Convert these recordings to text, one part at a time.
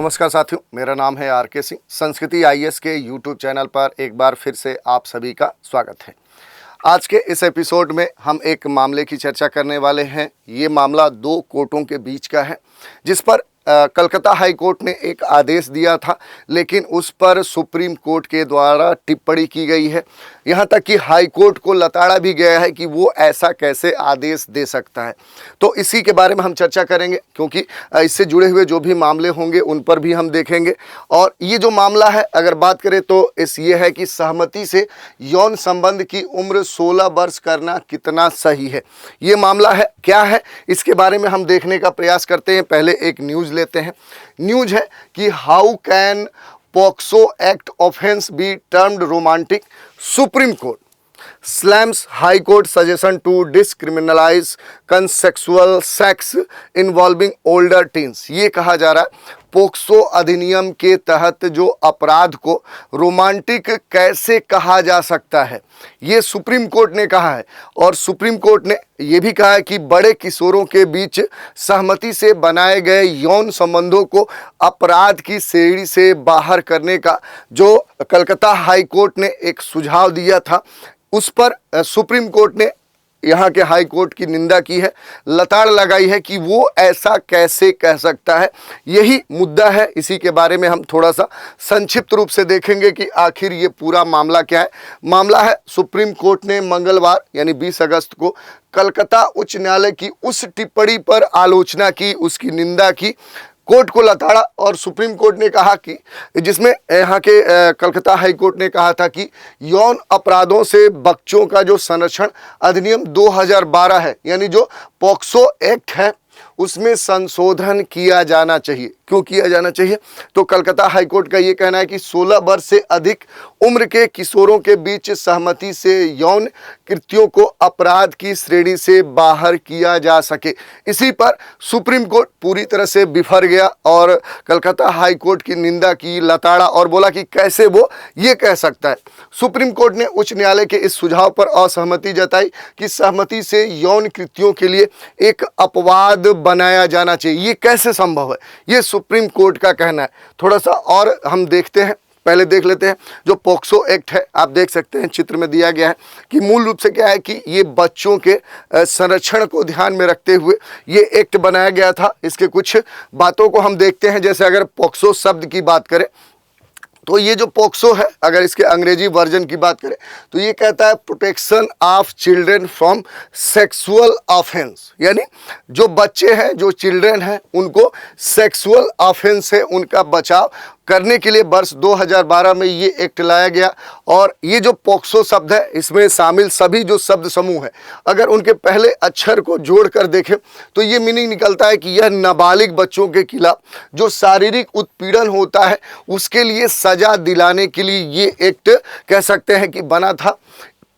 नमस्कार साथियों, मेरा नाम है आर के सिंह। संस्कृति आईएएस के यूट्यूब चैनल पर एक बार फिर से आप सभी का स्वागत है। आज के इस एपिसोड में हम एक मामले की चर्चा करने वाले हैं। ये मामला दो कोर्टों के बीच का है, जिस पर कलकत्ता हाई कोर्ट ने एक आदेश दिया था, लेकिन उस पर सुप्रीम कोर्ट के द्वारा टिप्पणी की गई है। यहाँ तक कि हाई कोर्ट को लताड़ा भी गया है कि वो ऐसा कैसे आदेश दे सकता है। तो इसी के बारे में हम चर्चा करेंगे, क्योंकि इससे जुड़े हुए जो भी मामले होंगे उन पर भी हम देखेंगे। और ये जो मामला है, अगर बात करें तो ये है कि सहमति से यौन संबंध की उम्र 16 वर्ष करना कितना सही है। ये मामला है क्या है, इसके बारे में हम देखने का प्रयास करते हैं। पहले एक न्यूज़ लेते हैं। न्यूज़ है कि how can POCSO act offence be termed romantic, supreme court slams High Court suggestion to discriminalize consensual sex involving older teens। ये कहा जा रहा है पोक्सो अधिनियम के तहत जो अपराध को रोमांटिक कैसे कहा जा सकता है, ये सुप्रीम कोर्ट ने कहा है। और सुप्रीम कोर्ट ने ये भी कहा है कि बड़े किशोरों के बीच सहमति से बनाए गए यौन संबंधों को अपराध की श्रेणी से बाहर करने का जो कलकत्ता हाई कोर्ट ने एक सुझाव दिया था, उस पर सुप्रीम कोर्ट ने यहाँ के हाई कोर्ट की निंदा की है, लताड़ लगाई है कि वो ऐसा कैसे कह सकता है। यही मुद्दा है, इसी के बारे में हम थोड़ा सा संक्षिप्त रूप से देखेंगे कि आखिर ये पूरा मामला क्या है। मामला है, सुप्रीम कोर्ट ने मंगलवार यानी 20 अगस्त को कलकत्ता उच्च न्यायालय की उस टिप्पणी पर आलोचना की, उसकी निंदा की, कोर्ट को लताड़ा। और सुप्रीम कोर्ट ने कहा कि जिसमें यहाँ के कलकत्ता हाई कोर्ट ने कहा था कि यौन अपराधों से बच्चों का जो संरक्षण अधिनियम 2012 है, यानी जो पॉक्सो एक्ट है, उसमें संशोधन किया जाना चाहिए। क्यों किया जाना चाहिए? तो कलकत्ता हाई कोर्ट का ये कहना है कि 16 वर्ष से अधिक उम्र के किशोरों के बीच सहमति से यौन कृत्यों को अपराध की श्रेणी से बाहर किया जा सके। इसी पर सुप्रीम कोर्ट पूरी तरह से बिफर गया और कलकत्ता हाई कोर्ट की निंदा की, लताड़ा और बोला कि कैसे वो ये कह सकता है। सुप्रीम कोर्ट ने उच्च न्यायालय के इस सुझाव पर असहमति जताई कि सहमति से यौन कृत्यों के लिए एक अपवाद बनाया जाना चाहिए। ये कैसे संभव है, ये सुप्रीम कोर्ट का कहना है। थोड़ा सा और हम देखते हैं, पहले देख लेते हैं जो पॉक्सो एक्ट है। आप देख सकते हैं चित्र में दिया गया है कि मूल रूप से क्या है कि ये बच्चों के संरक्षण को ध्यान में रखते हुए ये एक्ट बनाया गया था। इसके कुछ बातों को हम देखते हैं। जैसे अगर पॉक्सो शब्द की बात करें तो ये जो पॉक्सो है, अगर इसके अंग्रेजी वर्जन की बात करें तो ये कहता है protection of children from sexual offence, यानी जो बच्चे हैं, जो चिल्ड्रन हैं, उनको सेक्सुअल ऑफेंस से उनका बचाव करने के लिए वर्ष 2012 में ये एक्ट लाया गया। और ये जो पॉक्सो शब्द है, इसमें शामिल सभी जो शब्द समूह है, अगर उनके पहले अक्षर को जोड़कर देखें तो ये मीनिंग निकलता है कि यह नाबालिग बच्चों के खिलाफ जो शारीरिक उत्पीड़न होता है उसके लिए सजा दिलाने के लिए ये एक्ट कह सकते हैं कि बना था।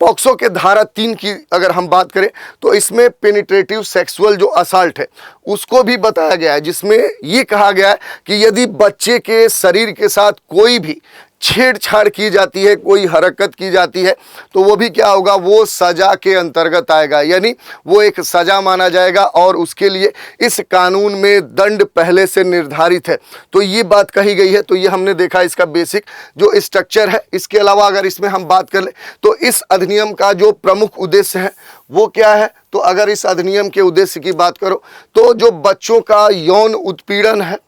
पॉक्सो के धारा 3 की अगर हम बात करें तो इसमें पेनिट्रेटिव सेक्सुअल जो असल्ट है उसको भी बताया गया है, जिसमें ये कहा गया है कि यदि बच्चे के शरीर के साथ कोई भी छेड़छाड़ की जाती है, कोई हरकत की जाती है, तो वो भी क्या होगा, वो सजा के अंतर्गत आएगा, यानी वो एक सजा माना जाएगा और उसके लिए इस कानून में दंड पहले से निर्धारित है। तो ये बात कही गई है। तो ये हमने देखा इसका बेसिक जो स्ट्रक्चर है। इसके अलावा अगर इसमें हम बात कर ले तो इस अधिनियम का जो प्रमुख उद्देश्य है वो क्या है, तो अगर इस अधिनियम के उद्देश्य की बात करो तो जो बच्चों का यौन उत्पीड़न है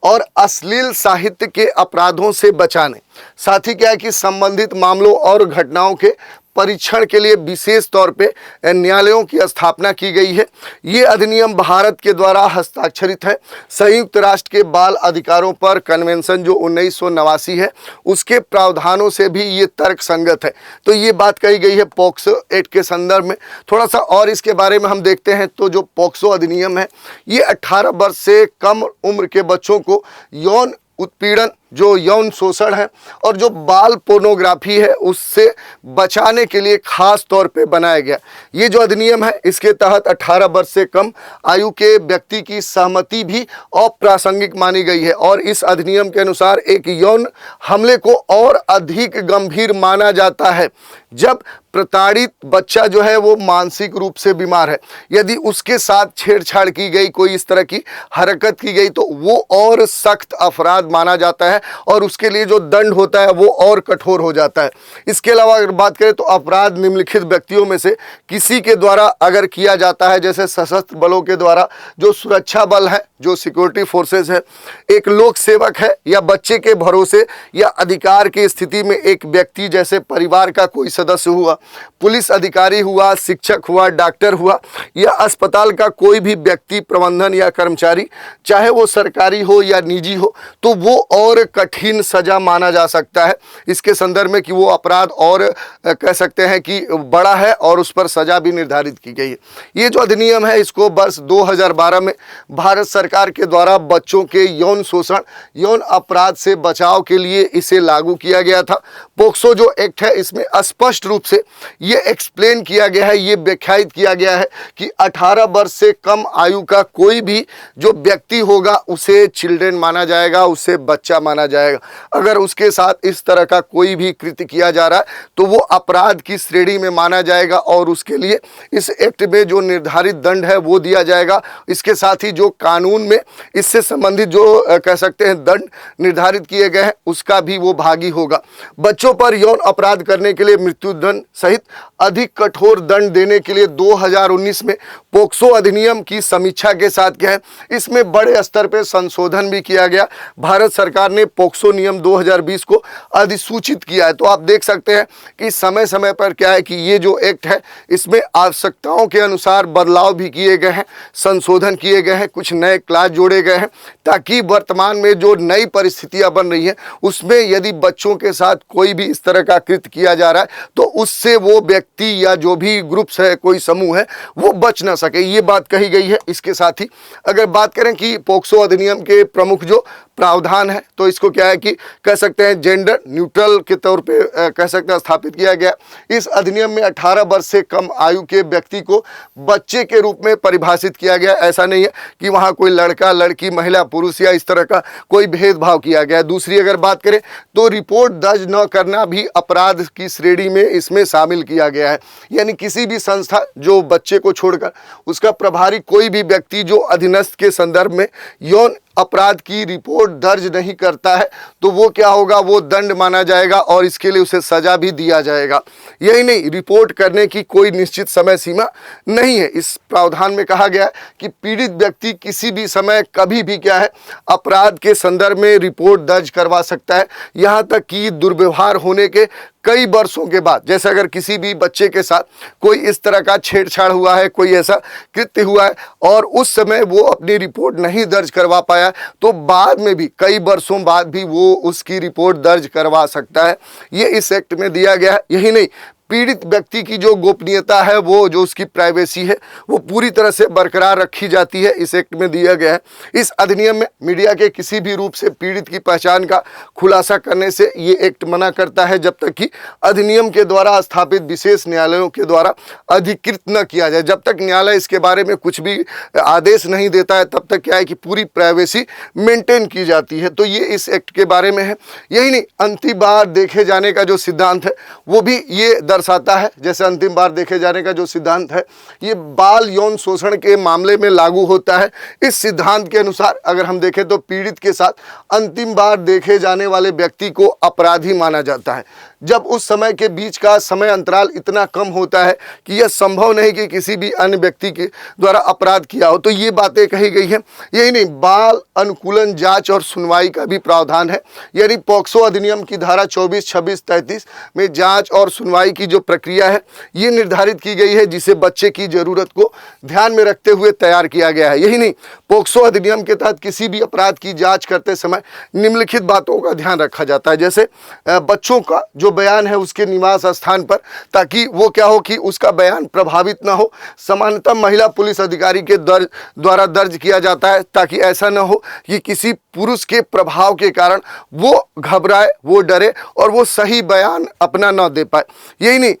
और अश्लील साहित्य के अपराधों से बचाने, साथ ही क्या है कि संबंधित मामलों और घटनाओं के परीक्षण के लिए विशेष तौर पे न्यायालयों की स्थापना की गई है। ये अधिनियम भारत के द्वारा हस्ताक्षरित है संयुक्त राष्ट्र के बाल अधिकारों पर कन्वेंशन जो 1989 है, उसके प्रावधानों से भी ये तर्क संगत है। तो ये बात कही गई है पॉक्सो एक्ट के संदर्भ में। थोड़ा सा और इसके बारे में हम देखते हैं तो जो पॉक्सो अधिनियम है ये 18 वर्ष से कम उम्र के बच्चों को यौन उत्पीड़न जो यौन शोषण है और जो बाल पोर्नोग्राफी है उससे बचाने के लिए खास तौर पे बनाया गया। ये जो अधिनियम है इसके तहत 18 वर्ष से कम आयु के व्यक्ति की सहमति भी अप्रासंगिक मानी गई है और इस अधिनियम के अनुसार एक यौन हमले को और अधिक गंभीर माना जाता है जब प्रताड़ित बच्चा जो है वो मानसिक रूप से बीमार है। यदि उसके साथ छेड़छाड़ की गई, कोई इस तरह की हरकत की गई तो वो और सख्त अपराध माना जाता है और उसके लिए जो दंड होता है वो और कठोर हो जाता है। इसके अलावा अगर बात करें तो अपराध निम्नलिखित व्यक्तियों में से किसी के द्वारा अगर किया जाता है, जैसे सशस्त्र बलों के द्वारा, जो सुरक्षा बल है, जो सिक्योरिटी फोर्सेस है, एक लोक सेवक है, या बच्चे के भरोसे या अधिकार की स्थिति में एक व्यक्ति जैसे परिवार का कोई सदस्य हुआ, पुलिस अधिकारी हुआ, शिक्षक हुआ, डॉक्टर हुआ, या अस्पताल का कोई भी व्यक्ति, प्रबंधन या कर्मचारी, चाहे वो सरकारी हो या निजी हो, तो वो और कठिन सजा माना जा सकता है इसके संदर्भ में कि वो अपराध और कह सकते हैं कि बड़ा है और उस पर सजा भी निर्धारित की गई है। ये जो अधिनियम है इसको वर्ष 2012 में भारत सरकार के द्वारा बच्चों के यौन शोषण, यौन अपराध से बचाव के लिए इसे लागू किया गया था। पोक्सो जो एक्ट है इसमें स्पष्ट रूप से ये एक्सप्लेन किया गया है, ये व्याख्यायित किया गया है कि 18 वर्ष से कम आयु का कोई भी जो व्यक्ति होगा उसे चिल्ड्रेन माना जाएगा, उसे बच्चा माना जाएगा। अगर उसके साथ इस तरह का कोई भी कृत्य किया जा रहा है तो वो अपराध की श्रेणी में माना जाएगा और उसके लिए इस एक्ट में जो निर्धारित दंड है वो दिया जाएगा। इसके साथ ही जो कानून में इससे संबंधित जो कह सकते हैं दंड निर्धारित किए गए हैं उसका भी वो भागी होगा। बच्चों पर यौन अपराध करने के लिए मृत्युदंड सहित अधिक कठोर दंड देने के लिए 2019 में पोक्सो अधिनियम की समीक्षा के साथ क्या है, इसमें बड़े स्तर पर संशोधन भी किया गया। भारत सरकार ने पोक्सो नियम 2020 को अधिसूचित किया है। तो आप देख सकते हैं कि समय समय पर क्या है कि ये जो एक्ट है इसमें आवश्यकताओं के अनुसार बदलाव भी किए गए हैं, संशोधन किए गए हैं, कुछ नए क्लास जोड़े गए हैं ताकि वर्तमान में जो नई परिस्थितियां बन रही हैं उसमें यदि बच्चों के साथ कोई भी इस तरह का कृत्य किया जा रहा है तो उससे वो व्यक्ति या जो भी ग्रुप्स है, कोई समूह है, वो बच ना सके, ये बात कही गई है। इसके साथ ही अगर बात करें कि पोक्सो अधिनियम के प्रमुख जो प्रावधान है तो इसको क्या है कि कह सकते हैं जेंडर न्यूट्रल के तौर पे कह सकते हैं स्थापित किया गया। इस अधिनियम में 18 वर्ष से कम आयु के व्यक्ति को बच्चे के रूप में परिभाषित किया गया। ऐसा नहीं है कि वहाँ कोई लड़का लड़की, महिला पुरुष या इस तरह का कोई भेदभाव किया गया। दूसरी अगर बात करें तो रिपोर्ट दर्ज न करना भी अपराध की श्रेणी में इसमें शामिल किया गया है। यानी किसी भी संस्था जो बच्चे को छोड़कर उसका प्रभारी कोई भी व्यक्ति जो अधीनस्थ के संदर्भ में यौन अपराध की रिपोर्ट दर्ज नहीं करता है तो वो क्या होगा, वो दंड माना जाएगा और इसके लिए उसे सजा भी दिया जाएगा। यही नहीं, रिपोर्ट करने की कोई निश्चित समय सीमा नहीं है। इस प्रावधान में कहा गया है कि पीड़ित व्यक्ति किसी भी समय कभी भी क्या है अपराध के संदर्भ में रिपोर्ट दर्ज करवा सकता है, यहाँ तक कि दुर्व्यवहार होने के कई वर्षों के बाद। जैसे अगर किसी भी बच्चे के साथ कोई इस तरह का छेड़छाड़ हुआ है, कोई ऐसा कृत्य हुआ है और उस समय वो अपनी रिपोर्ट नहीं दर्ज करवा पाया तो बाद में भी कई वर्षों बाद भी वो उसकी रिपोर्ट दर्ज करवा सकता है। ये इस एक्ट में दिया गया है। यही नहीं, पीड़ित व्यक्ति की जो गोपनीयता है, वो जो उसकी प्राइवेसी है, वो पूरी तरह से बरकरार रखी जाती है, इस एक्ट में दिया गया है। इस अधिनियम में मीडिया के किसी भी रूप से पीड़ित की पहचान का खुलासा करने से ये एक्ट मना करता है जब तक कि अधिनियम के द्वारा स्थापित विशेष न्यायालयों के द्वारा अधिकृत न किया जाए। जब तक न्यायालय इसके बारे में कुछ भी आदेश नहीं देता है तब तक क्या है कि पूरी प्राइवेसी मेंटेन की जाती है। तो ये इस एक्ट के बारे में है। यही नहीं, अंतिम बार देखे जाने का जो सिद्धांत है वो भी ये दर्शाता है। जैसे अंतिम बार देखे जाने का जो सिद्धांत है ये बाल यौन शोषण के मामले में लागू होता है। इस सिद्धांत के अनुसार अगर हम देखें तो पीड़ित के साथ अंतिम बार देखे जाने वाले व्यक्ति को अपराधी माना जाता है जब उस समय के बीच का समय अंतराल इतना कम होता है कि यह संभव नहीं कि किसी भी अन्य व्यक्ति के द्वारा अपराध किया हो। तो ये बातें कही गई हैं। यही नहीं, बाल अनुकूलन, जांच और सुनवाई का भी प्रावधान है। यानी पोक्सो अधिनियम की धारा 24, 26, 33 में जांच और सुनवाई की जो प्रक्रिया है ये निर्धारित की गई है जिसे बच्चे की जरूरत को ध्यान में रखते हुए तैयार किया गया है। यही नहीं, पोक्सो अधिनियम के तहत किसी भी अपराध की जाँच करते समय निम्नलिखित बातों का ध्यान रखा जाता है। जैसे बच्चों का जो जो बयान है उसके निवास स्थान पर, ताकि वो क्या हो कि उसका बयान प्रभावित ना हो। सामान्यतः महिला पुलिस अधिकारी के द्वारा दर्ज किया जाता है, ताकि ऐसा ना हो कि किसी पुरुष के प्रभाव के कारण वो घबराए, वो डरे और वो सही बयान अपना ना दे पाए। यही नहीं,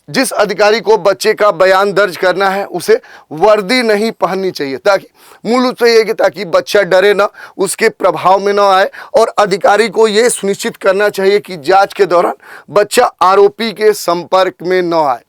जिस अधिकारी को बच्चे का बयान दर्ज करना है उसे वर्दी नहीं पहननी चाहिए, ताकि मूल रूप से ये कि ताकि बच्चा डरे ना, उसके प्रभाव में ना आए। और अधिकारी को ये सुनिश्चित करना चाहिए कि जांच के दौरान बच्चा आरोपी के संपर्क में न आए,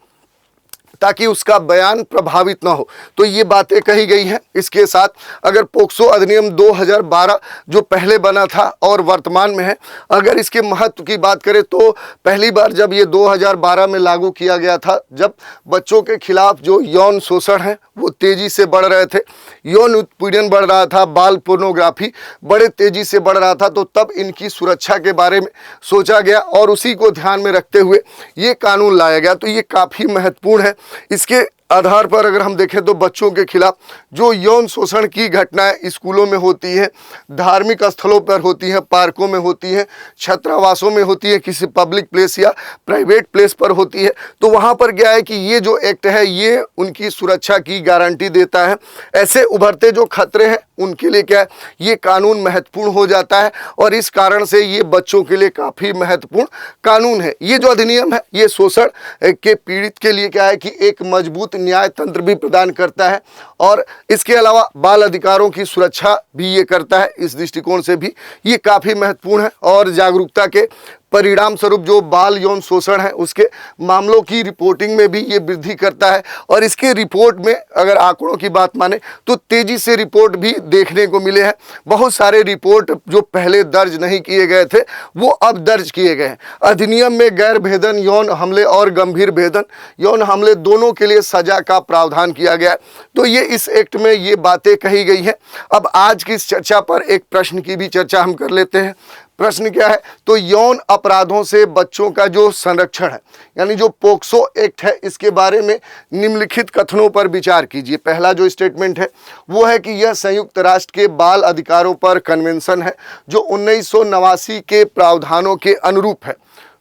ताकि उसका बयान प्रभावित ना हो। तो ये बातें कही गई हैं। इसके साथ अगर पोक्सो अधिनियम 2012 जो पहले बना था और वर्तमान में है, अगर इसके महत्व की बात करें तो पहली बार जब ये 2012 में लागू किया गया था, जब बच्चों के खिलाफ जो यौन शोषण है वो तेजी से बढ़ रहे थे, यौन उत्पीड़न बढ़ रहा था, बाल पोर्नोग्राफी बड़े तेजी से बढ़ रहा था, तो तब इनकी सुरक्षा के बारे में सोचा गया और उसी को ध्यान में रखते हुए ये कानून लाया गया। तो ये काफ़ी महत्वपूर्ण है। इसके आधार पर अगर हम देखें तो बच्चों के खिलाफ जो यौन शोषण की घटनाएं स्कूलों में होती है, धार्मिक स्थलों पर होती हैं, पार्कों में होती हैं, छात्रावासों में होती है, किसी पब्लिक प्लेस या प्राइवेट प्लेस पर होती है, तो वहाँ पर क्या है कि ये जो एक्ट है ये उनकी सुरक्षा की गारंटी देता है। ऐसे उभरते जो खतरे हैं उनके लिए क्या है, ये कानून महत्वपूर्ण हो जाता है और इस कारण से ये बच्चों के लिए काफ़ी महत्वपूर्ण कानून है। ये जो अधिनियम है ये शोषण के पीड़ित के लिए क्या है कि एक मजबूत न्याय तंत्र भी प्रदान करता है और इसके अलावा बाल अधिकारों की सुरक्षा भी ये करता है। इस दृष्टिकोण से भी ये काफ़ी महत्वपूर्ण है और जागरूकता के परिणाम स्वरूप जो बाल यौन शोषण है उसके मामलों की रिपोर्टिंग में भी ये वृद्धि करता है। और इसके रिपोर्ट में अगर आंकड़ों की बात माने तो तेज़ी से रिपोर्ट भी देखने को मिले हैं। बहुत सारे रिपोर्ट जो पहले दर्ज नहीं किए गए थे वो अब दर्ज किए गए हैं। अधिनियम में गैर भेदन यौन हमले और गंभीर भेदन यौन हमले दोनों के लिए सजा का प्रावधान किया गया है। तो ये इस एक्ट में ये बातें कही गई हैं। अब आज की इस चर्चा पर एक प्रश्न की भी चर्चा हम कर लेते हैं। प्रश्न क्या है, तो यौन अपराधों से बच्चों का जो संरक्षण है यानी जो पोक्सो एक्ट है, इसके बारे में निम्नलिखित कथनों पर विचार कीजिए। पहला जो स्टेटमेंट है वो है कि यह संयुक्त राष्ट्र के बाल अधिकारों पर कन्वेंशन है जो 1989 के प्रावधानों के अनुरूप है।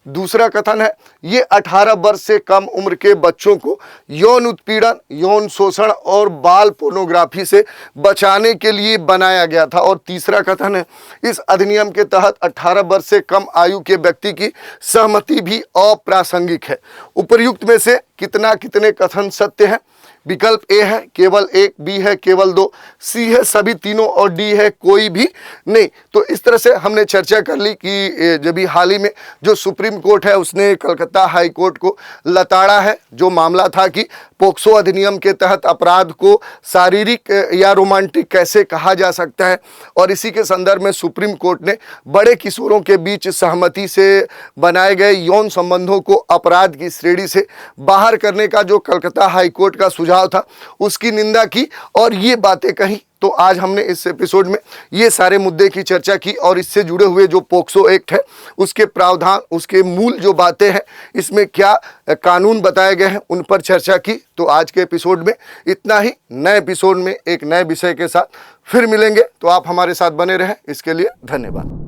दूसरा कथन है ये 18 वर्ष से कम उम्र के बच्चों को यौन उत्पीड़न, यौन शोषण और बाल पोर्नोग्राफी से बचाने के लिए बनाया गया था। और तीसरा कथन है इस अधिनियम के तहत 18 वर्ष से कम आयु के व्यक्ति की सहमति भी अप्रासंगिक है। उपर्युक्त में से कितने कथन सत्य हैं? विकल्प ए है केवल 1, बी है केवल 2, सी है सभी तीनों और डी है कोई भी नहीं। तो इस तरह से हमने चर्चा कर ली कि जब हाल ही में जो सुप्रीम कोर्ट है उसने कलकत्ता हाई कोर्ट को लताड़ा है। जो मामला था कि पोक्सो अधिनियम के तहत अपराध को शारीरिक या रोमांटिक कैसे कहा जा सकता है, और इसी के संदर्भ में सुप्रीम कोर्ट ने बड़े किशोरों के बीच सहमति से बनाए गए यौन संबंधों को अपराध की श्रेणी से बाहर करने का जो कलकत्ता हाई कोर्ट का सुझाव था उसकी निंदा की और ये बातें कही। तो आज हमने इस एपिसोड में ये सारे मुद्दे की चर्चा की और इससे जुड़े हुए जो पोक्सो एक्ट है उसके प्रावधान, उसके मूल जो बातें हैं, इसमें क्या कानून बताए गए हैं, उन पर चर्चा की। तो आज के एपिसोड में इतना ही। नए एपिसोड में एक नए विषय के साथ फिर मिलेंगे, तो आप हमारे साथ बने रहें। इसके लिए धन्यवाद।